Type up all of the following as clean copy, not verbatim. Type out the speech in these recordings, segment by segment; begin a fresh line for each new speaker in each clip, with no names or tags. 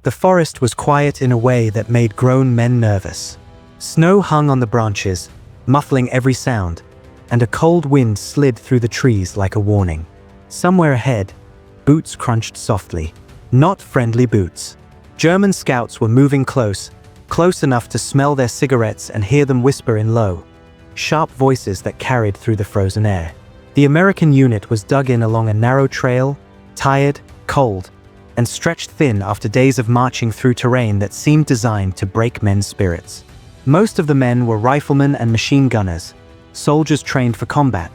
The forest was quiet in a way that made grown men nervous. Snow hung on the branches, muffling every sound, and a cold wind slid through the trees like a warning. Somewhere ahead, boots crunched softly. Not friendly boots. German scouts were moving close enough to smell their cigarettes and hear them whisper in low, sharp voices that carried through the frozen air. The American unit was dug in along a narrow trail, tired, cold, and stretched thin after days of marching through terrain that seemed designed to break men's spirits. Most of the men were riflemen and machine gunners, soldiers trained for combat,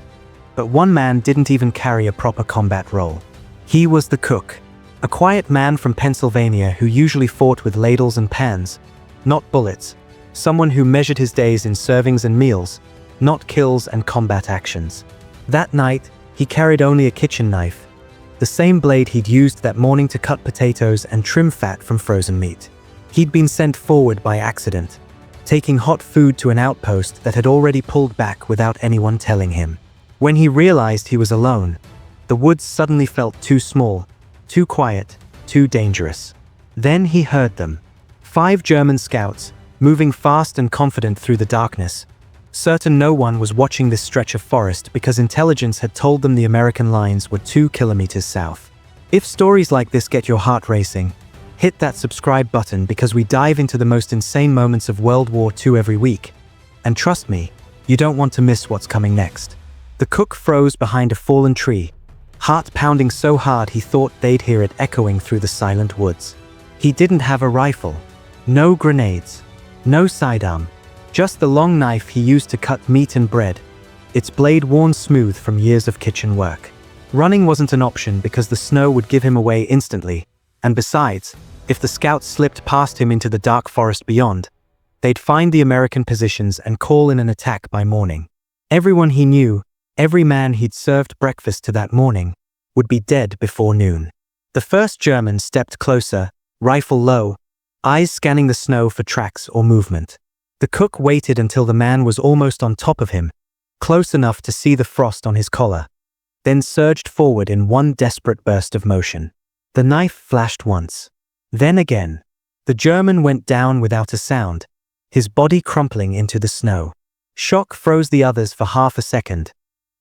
but one man didn't even carry a proper combat role. He was the cook, a quiet man from Pennsylvania who usually fought with ladles and pans, not bullets, someone who measured his days in servings and meals, not kills and combat actions. That night, he carried only a kitchen knife, the same blade he'd used that morning to cut potatoes and trim fat from frozen meat. He'd been sent forward by accident, taking hot food to an outpost that had already pulled back without anyone telling him. When he realized he was alone, the woods suddenly felt too small, too quiet, too dangerous. Then he heard them. 5 German scouts, moving fast and confident through the darkness, certain no one was watching this stretch of forest because intelligence had told them the American lines were 2 kilometers south. If stories like this get your heart racing, hit that subscribe button because we dive into the most insane moments of World War II every week. And trust me, you don't want to miss what's coming next. The cook froze behind a fallen tree, heart pounding so hard he thought they'd hear it echoing through the silent woods. He didn't have a rifle, no grenades, no sidearm, just the long knife he used to cut meat and bread, its blade worn smooth from years of kitchen work. Running wasn't an option because the snow would give him away instantly, and besides, if the scouts slipped past him into the dark forest beyond, they'd find the American positions and call in an attack by morning. Everyone he knew, every man he'd served breakfast to that morning, would be dead before noon. The first German stepped closer, rifle low, eyes scanning the snow for tracks or movement. The cook waited until the man was almost on top of him, close enough to see the frost on his collar, then surged forward in one desperate burst of motion. The knife flashed once, then again. The German went down without a sound, his body crumpling into the snow. Shock froze the others for half a second,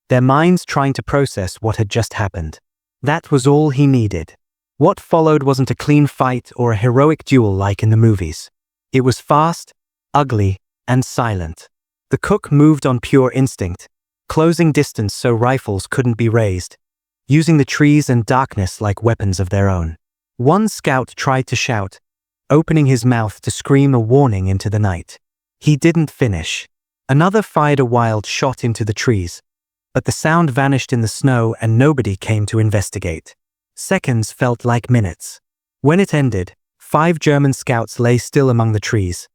their minds trying to process what had just happened. That was all he needed. What followed wasn't a clean fight or a heroic duel like in the movies. It was fast, ugly, and silent. The cook moved on pure instinct, closing distance so rifles couldn't be raised, using the trees and darkness like weapons of their own. One scout tried to shout, opening his mouth to scream a warning into the night. He didn't finish. Another fired a wild shot into the trees, but the sound vanished in the snow and nobody came to investigate. Seconds felt like minutes. When it ended, 5 German scouts lay still among the trees,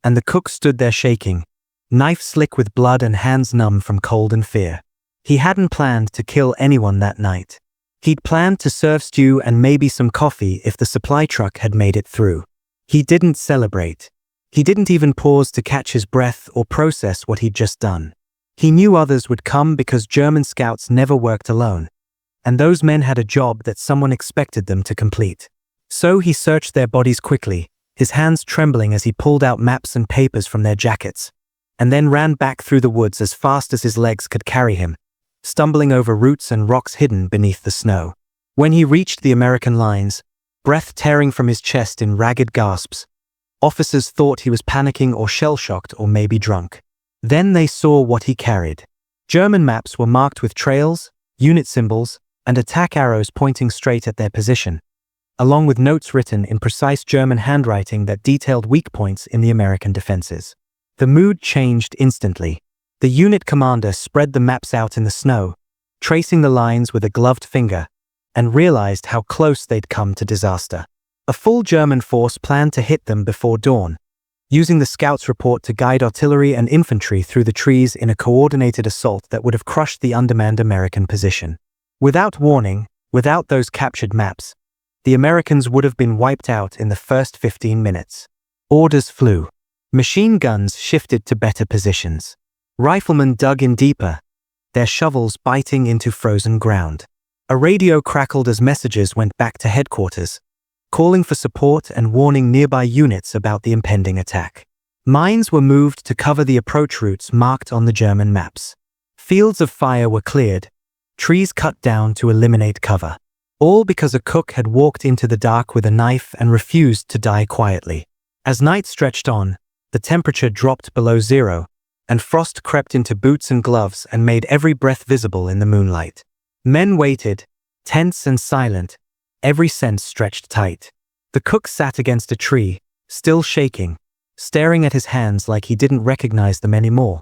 and the cook stood there shaking, knife slick with blood and hands numb from cold and fear. He hadn't planned to kill anyone that night. He'd planned to serve stew and maybe some coffee if the supply truck had made it through. He didn't celebrate. He didn't even pause to catch his breath or process what he'd just done. He knew others would come because German scouts never worked alone, and those men had a job that someone expected them to complete. So he searched their bodies quickly, his hands trembling as he pulled out maps and papers from their jackets, and then ran back through the woods as fast as his legs could carry him, stumbling over roots and rocks hidden beneath the snow. When he reached the American lines, breath tearing from his chest in ragged gasps, officers thought he was panicking or shell-shocked or maybe drunk. Then they saw what he carried. German maps were marked with trails, unit symbols, and attack arrows pointing straight at their position, along with notes written in precise German handwriting that detailed weak points in the American defenses. The mood changed instantly. The unit commander spread the maps out in the snow, tracing the lines with a gloved finger, and realized how close they'd come to disaster. A full German force planned to hit them before dawn, using the scouts' report to guide artillery and infantry through the trees in a coordinated assault that would have crushed the undermanned American position. Without warning, without those captured maps, the Americans would have been wiped out in the first 15 minutes. Orders flew. Machine guns shifted to better positions. Riflemen dug in deeper, their shovels biting into frozen ground. A radio crackled as messages went back to headquarters, calling for support and warning nearby units about the impending attack. Mines were moved to cover the approach routes marked on the German maps. Fields of fire were cleared, trees cut down to eliminate cover. All because a cook had walked into the dark with a knife and refused to die quietly. As night stretched on, the temperature dropped below zero, and frost crept into boots and gloves and made every breath visible in the moonlight. Men waited, tense and silent, every sense stretched tight. The cook sat against a tree, still shaking, staring at his hands like he didn't recognize them anymore,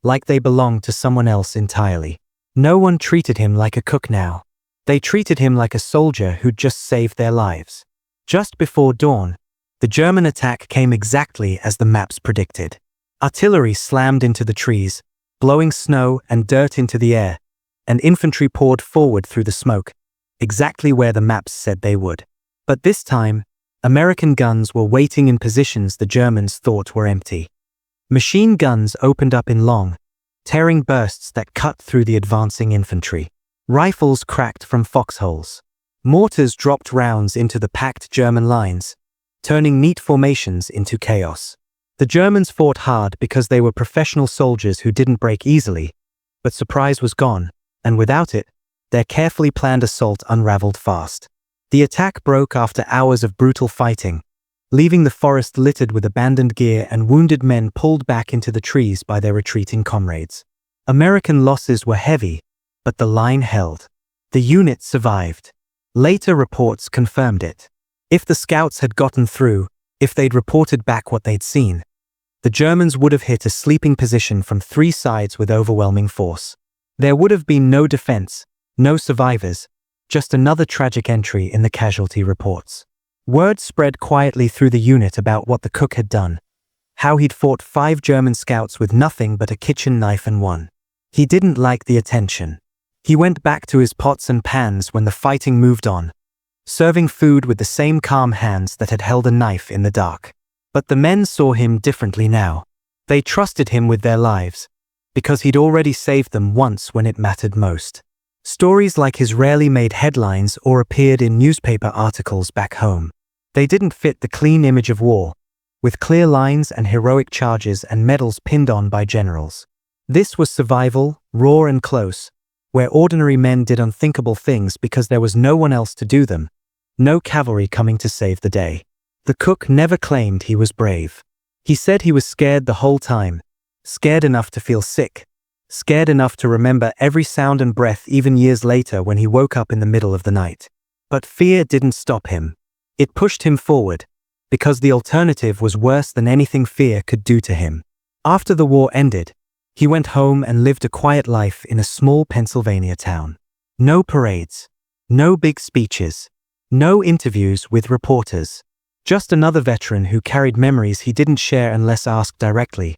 like they belonged to someone else entirely. No one treated him like a cook now. They treated him like a soldier who'd just saved their lives. Just before dawn, the German attack came exactly as the maps predicted. Artillery slammed into the trees, blowing snow and dirt into the air, and infantry poured forward through the smoke, exactly where the maps said they would. But this time, American guns were waiting in positions the Germans thought were empty. Machine guns opened up in long, tearing bursts that cut through the advancing infantry. Rifles cracked from foxholes. Mortars dropped rounds into the packed German lines, turning neat formations into chaos. The Germans fought hard because they were professional soldiers who didn't break easily, but surprise was gone, and without it, their carefully planned assault unraveled fast. The attack broke after hours of brutal fighting, leaving the forest littered with abandoned gear and wounded men pulled back into the trees by their retreating comrades. American losses were heavy, but the line held. The unit survived. Later reports confirmed it. If the scouts had gotten through, if they'd reported back what they'd seen, the Germans would have hit a sleeping position from three sides with overwhelming force. There would have been no defense, no survivors, just another tragic entry in the casualty reports. Word spread quietly through the unit about what the cook had done, how he'd fought 5 German scouts with nothing but a kitchen knife and won. He didn't like the attention. He went back to his pots and pans when the fighting moved on, serving food with the same calm hands that had held a knife in the dark. But the men saw him differently now. They trusted him with their lives, because he'd already saved them once when it mattered most. Stories like his rarely made headlines or appeared in newspaper articles back home. They didn't fit the clean image of war, with clear lines and heroic charges and medals pinned on by generals. This was survival, raw and close, where ordinary men did unthinkable things because there was no one else to do them, no cavalry coming to save the day. The cook never claimed he was brave. He said he was scared the whole time, scared enough to feel sick, scared enough to remember every sound and breath even years later when he woke up in the middle of the night. But fear didn't stop him. It pushed him forward, because the alternative was worse than anything fear could do to him. After the war ended, he went home and lived a quiet life in a small Pennsylvania town. No parades, no big speeches, no interviews with reporters. Just another veteran who carried memories he didn't share unless asked directly,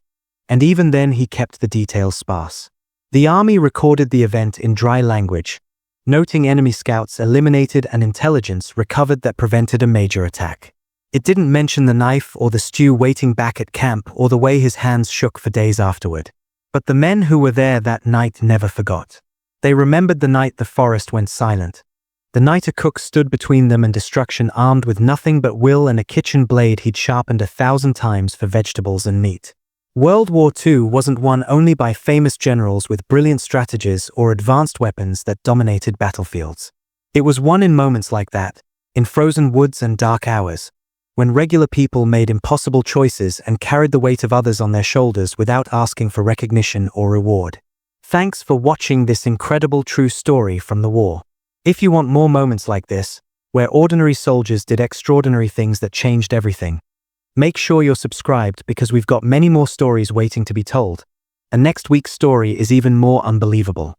and even then he kept the details sparse. The army recorded the event in dry language, noting enemy scouts eliminated and intelligence recovered that prevented a major attack. It didn't mention the knife or the stew waiting back at camp or the way his hands shook for days afterward. But the men who were there that night never forgot. They remembered the night the forest went silent. The night a cook stood between them and destruction armed with nothing but will and a kitchen blade he'd sharpened 1,000 times for vegetables and meat. World War II wasn't won only by famous generals with brilliant strategies or advanced weapons that dominated battlefields. It was won in moments like that, in frozen woods and dark hours, when regular people made impossible choices and carried the weight of others on their shoulders without asking for recognition or reward. Thanks for watching this incredible true story from the war. If you want more moments like this, where ordinary soldiers did extraordinary things that changed everything, make sure you're subscribed because we've got many more stories waiting to be told, and next week's story is even more unbelievable.